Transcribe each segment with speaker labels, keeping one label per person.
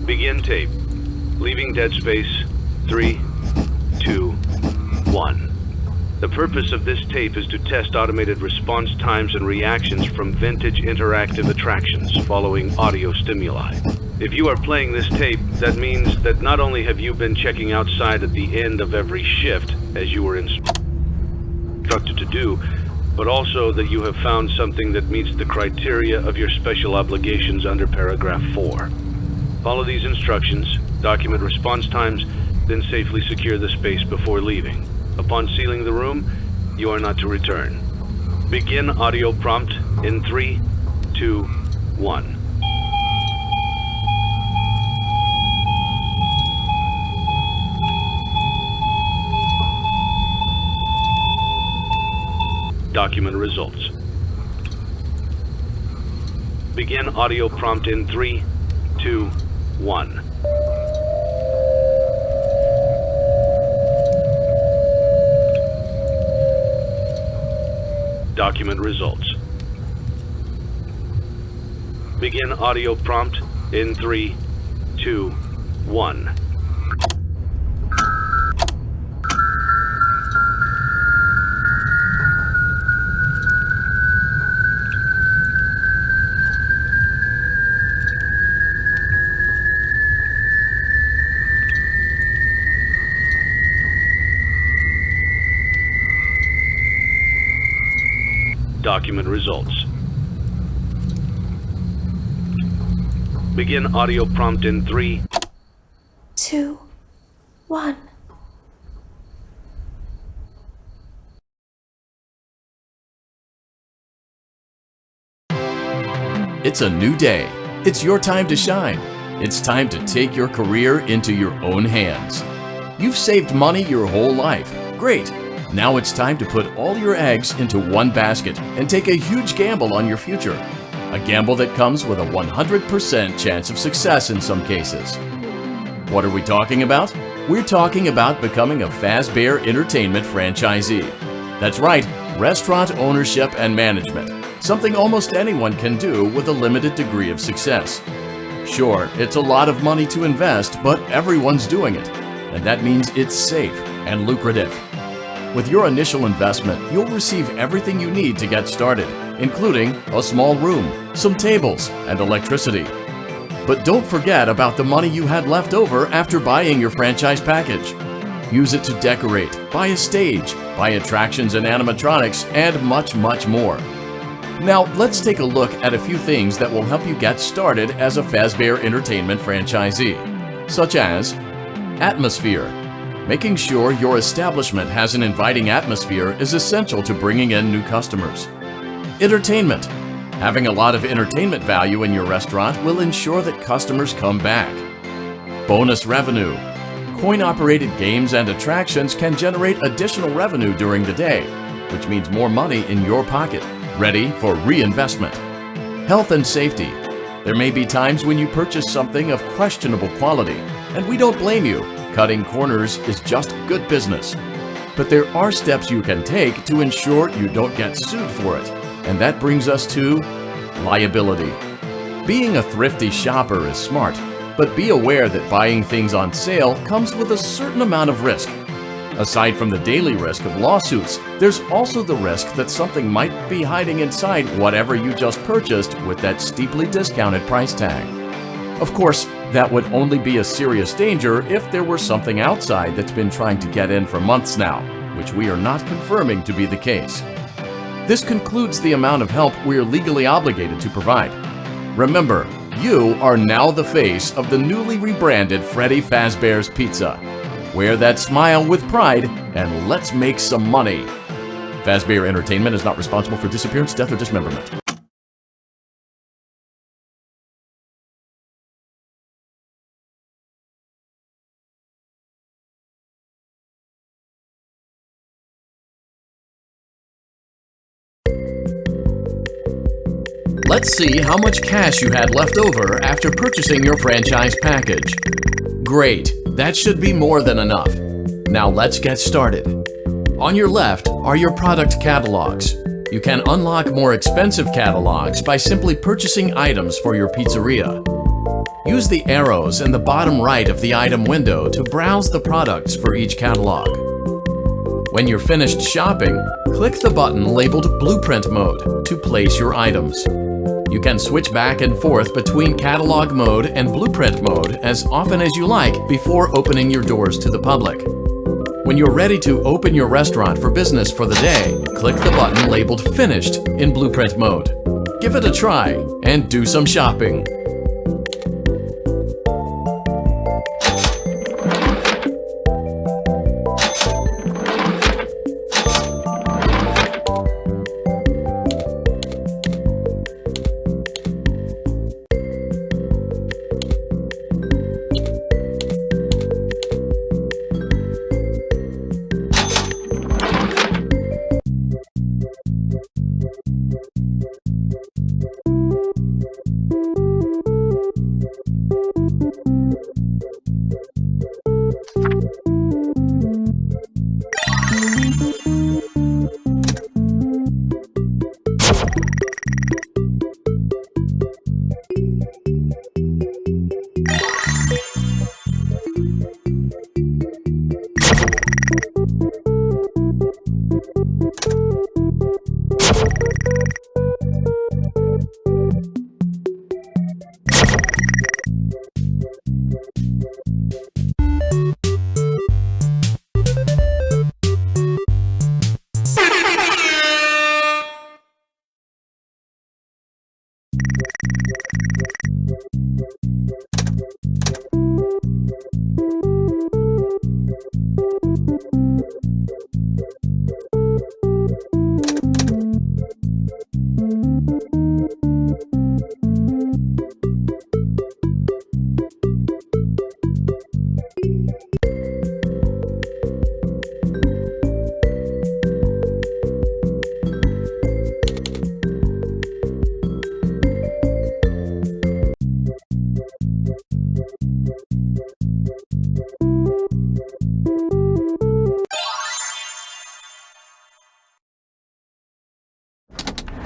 Speaker 1: Begin tape. Leaving dead space. 3, 2, 1. The purpose of this tape is to test automated response times and reactions from vintage interactive attractions following audio stimuli. If you are playing this tape, that means that not only have you been checking outside at the end of every shift, as you were instructed to do, but also that you have found something that meets the criteria of your special obligations under paragraph 4. Follow these instructions, document response times, then safely secure the space before leaving. Upon sealing the room, you are not to return. Begin audio prompt in 3, 2, 1. Document results. Begin audio prompt in 3, 2, 1. Document results. Begin audio prompt in 3, 2, 1. Document results. Begin audio prompt in 3,
Speaker 2: 2, 1.
Speaker 3: It's a new day. It's your time to shine. It's time to take your career into your own hands. You've saved money your whole life. Great. Now it's time to put all your eggs into one basket and take a huge gamble on your future. A gamble that comes with a 100% chance of success in some cases. What are we talking about? We're talking about becoming a Fazbear Entertainment franchisee. That's right, restaurant ownership and management. Something almost anyone can do with a limited degree of success. Sure, it's a lot of money to invest, but everyone's doing it. And that means it's safe and lucrative. With your initial investment, you'll receive everything you need to get started, including a small room, some tables, and electricity. But don't forget about the money you had left over after buying your franchise package. Use it to decorate, buy a stage, buy attractions and animatronics, and much, much more. Now, let's take a look at a few things that will help you get started as a Fazbear Entertainment franchisee, such as atmosphere. Making sure your establishment has an inviting atmosphere is essential to bringing in new customers. Entertainment. Having a lot of entertainment value in your restaurant will ensure that customers come back. Bonus revenue. Coin-operated games and attractions can generate additional revenue during the day, which means more money in your pocket, ready for reinvestment. Health and safety. There may be times when you purchase something of questionable quality, and we don't blame you. Cutting corners is just good business. But there are steps you can take to ensure you don't get sued for it. And that brings us to liability. Being a thrifty shopper is smart, but be aware that buying things on sale comes with a certain amount of risk. Aside from the daily risk of lawsuits, there's also the risk that something might be hiding inside whatever you just purchased with that steeply discounted price tag. Of course, that would only be a serious danger if there were something outside that's been trying to get in for months now, which we are not confirming to be the case. This concludes the amount of help we are legally obligated to provide. Remember, you are now the face of the newly rebranded Freddy Fazbear's Pizza. Wear that smile with pride, and let's make some money. Fazbear Entertainment is not responsible for disappearance, death, or dismemberment. Let's see how much cash you had left over after purchasing your franchise package. Great, that should be more than enough. Now let's get started. On your left are your product catalogs. You can unlock more expensive catalogs by simply purchasing items for your pizzeria. Use the arrows in the bottom right of the item window to browse the products for each catalog. When you're finished shopping, click the button labeled Blueprint Mode to place your items. You can switch back and forth between Catalog Mode and Blueprint Mode as often as you like before opening your doors to the public. When you're ready to open your restaurant for business for the day, click the button labeled Finished in Blueprint Mode. Give it a try and do some shopping.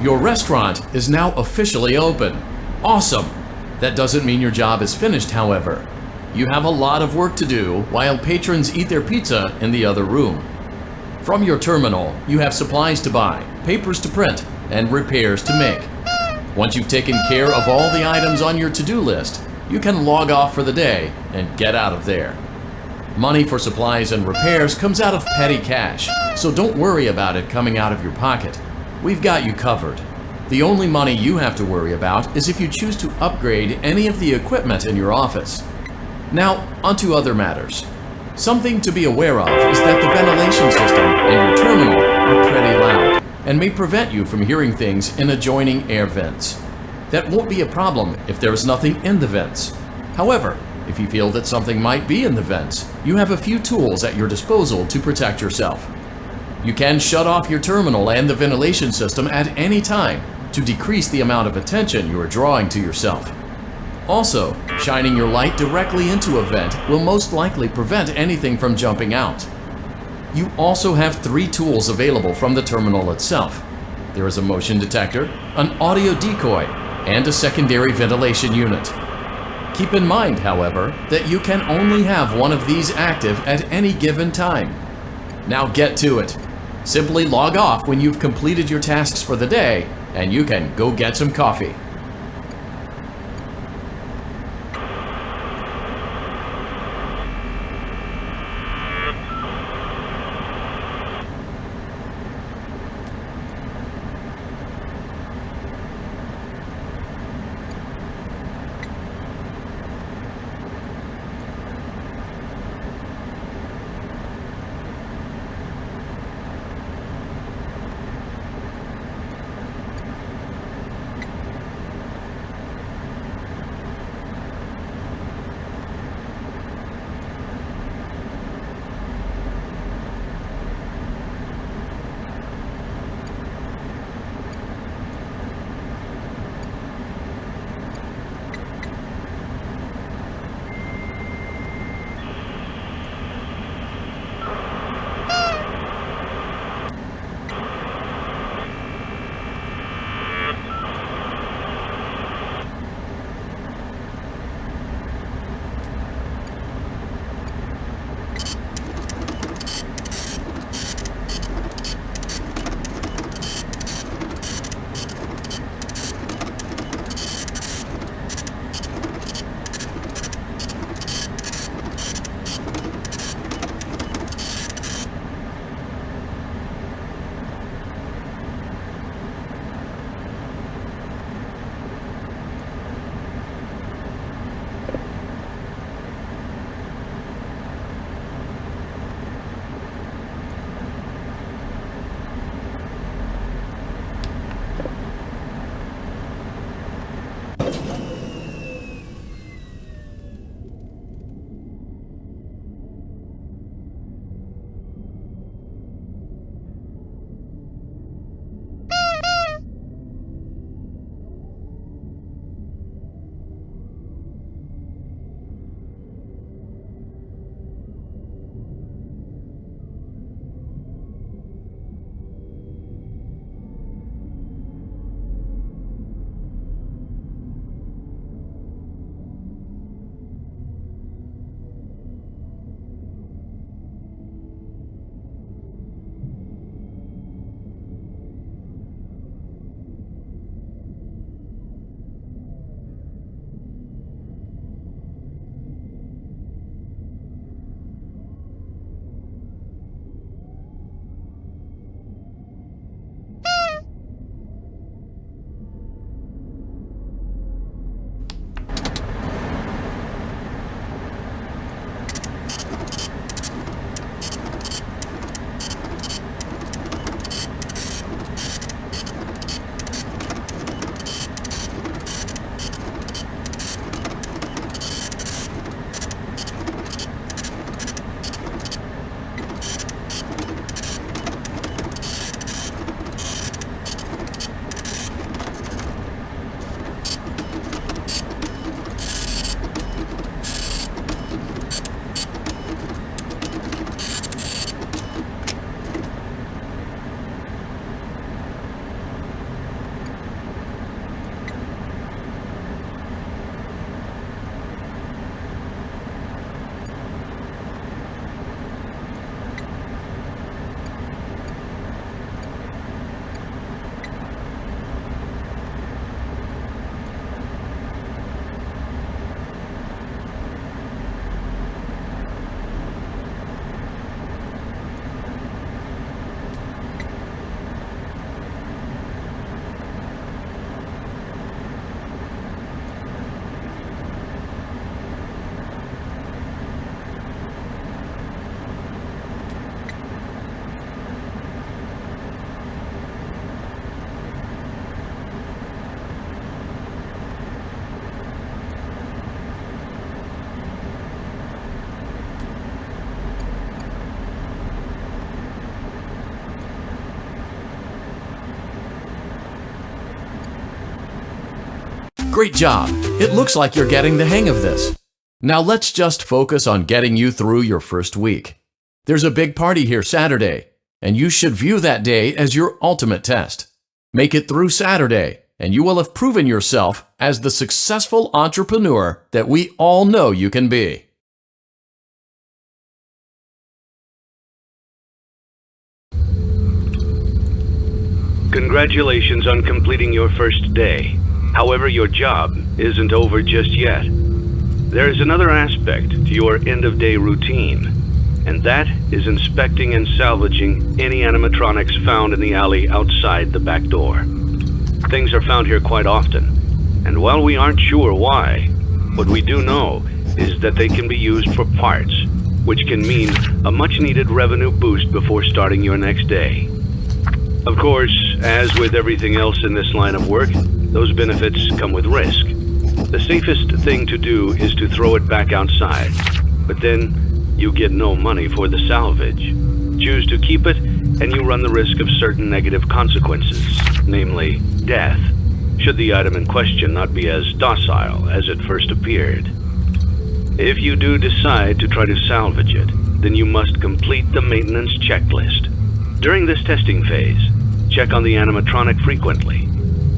Speaker 3: Your restaurant is now officially open. Awesome! That doesn't mean your job is finished, however. You have a lot of work to do while patrons eat their pizza in the other room. From your terminal, you have supplies to buy, papers to print, and repairs to make. Once you've taken care of all the items on your to-do list, you can log off for the day and get out of there. Money for supplies and repairs comes out of petty cash, so don't worry about it coming out of your pocket. We've got you covered. The only money you have to worry about is if you choose to upgrade any of the equipment in your office. Now, onto other matters. Something to be aware of is that the ventilation system and your terminal are pretty loud and may prevent you from hearing things in adjoining air vents. That won't be a problem if there is nothing in the vents. However, if you feel that something might be in the vents, you have a few tools at your disposal to protect yourself. You can shut off your terminal and the ventilation system at any time to decrease the amount of attention you are drawing to yourself. Also, shining your light directly into a vent will most likely prevent anything from jumping out. You also have 3 tools available from the terminal itself. There is a motion detector, an audio decoy, and a secondary ventilation unit. Keep in mind, however, that you can only have one of these active at any given time. Now get to it. Simply log off when you've completed your tasks for the day, and you can go get some coffee. Great job! It looks like you're getting the hang of this. Now let's just focus on getting you through your first week. There's a big party here Saturday, and you should view that day as your ultimate test. Make it through Saturday, and you will have proven yourself as the successful entrepreneur that we all know you can be.
Speaker 1: Congratulations on completing your first day. However, your job isn't over just yet. There is another aspect to your end-of-day routine, and that is inspecting and salvaging any animatronics found in the alley outside the back door. Things are found here quite often, and while we aren't sure why, what we do know is that they can be used for parts, which can mean a much-needed revenue boost before starting your next day. Of course, as with everything else in this line of work, those benefits come with risk. The safest thing to do is to throw it back outside, but then you get no money for the salvage. Choose to keep it, and you run the risk of certain negative consequences, namely death, should the item in question not be as docile as it first appeared. If you do decide to try to salvage it, then you must complete the maintenance checklist. During this testing phase, check on the animatronic frequently.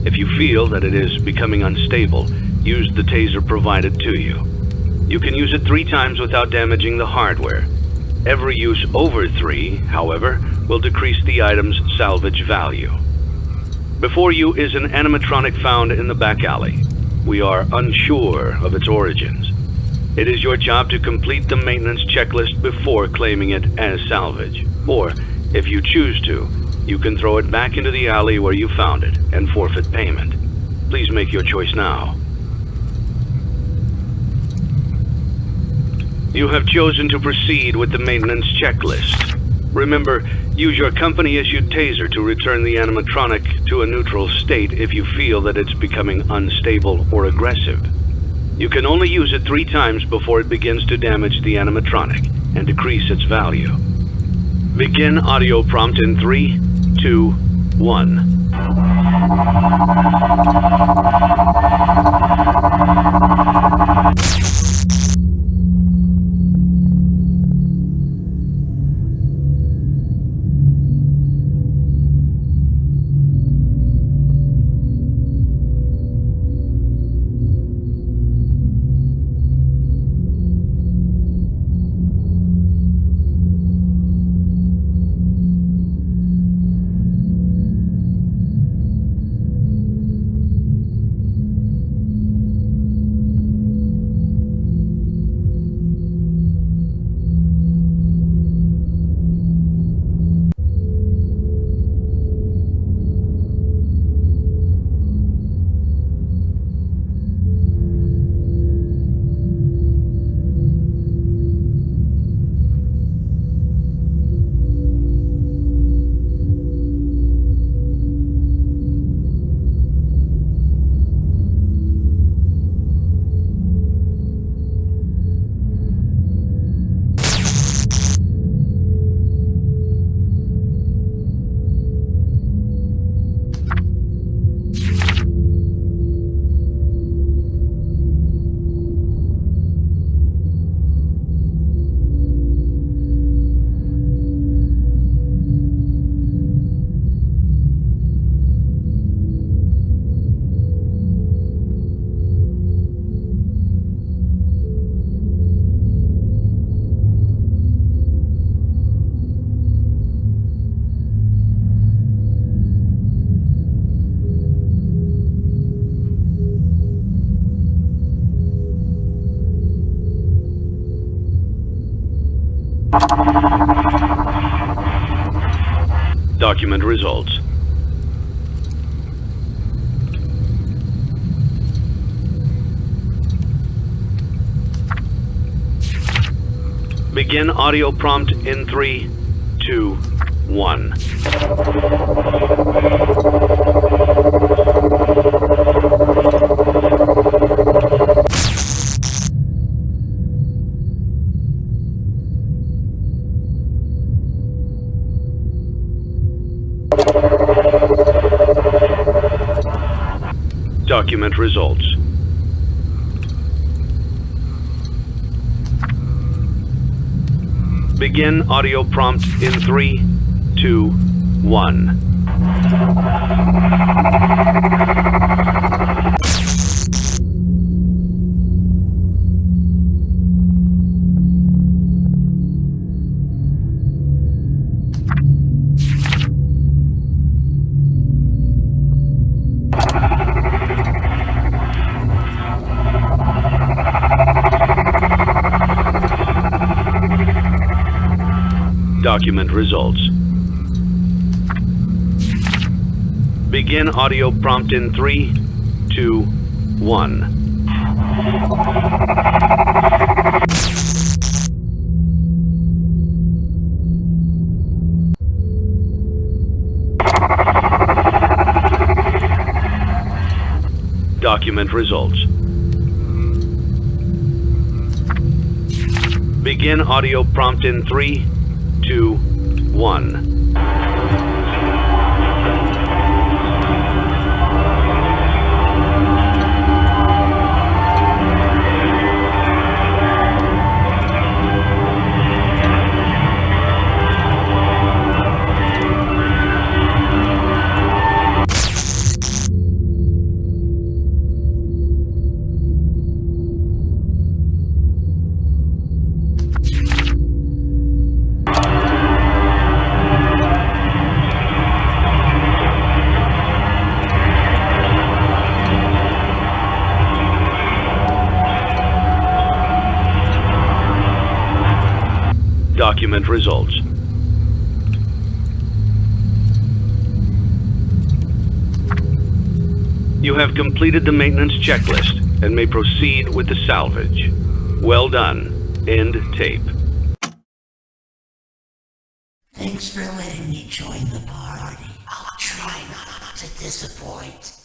Speaker 1: If you feel that it is becoming unstable, use the taser provided to you. You can use it 3 times without damaging the hardware. Every use over 3, however, will decrease the item's salvage value. Before you is an animatronic found in the back alley. We are unsure of its origins. It is your job to complete the maintenance checklist before claiming it as salvage. Or, if you choose to, you can throw it back into the alley where you found it and forfeit payment. Please make your choice now. You have chosen to proceed with the maintenance checklist. Remember, use your company-issued taser to return the animatronic to a neutral state if you feel that it's becoming unstable or aggressive. You can only use it 3 times before it begins to damage the animatronic and decrease its value. Begin audio prompt in 3, 2, 1. Document results. Begin audio prompt in 3, 2, 1. Document results. Begin audio prompt in 3, 2, 1. Document results. Begin audio prompt in 3, 2, 1. Document results. Begin audio prompt in 3, 2, 1. Document results. You have completed the maintenance checklist and may proceed with the salvage. Well done. End tape.
Speaker 4: Thanks for letting me join the party. I'll try not to disappoint.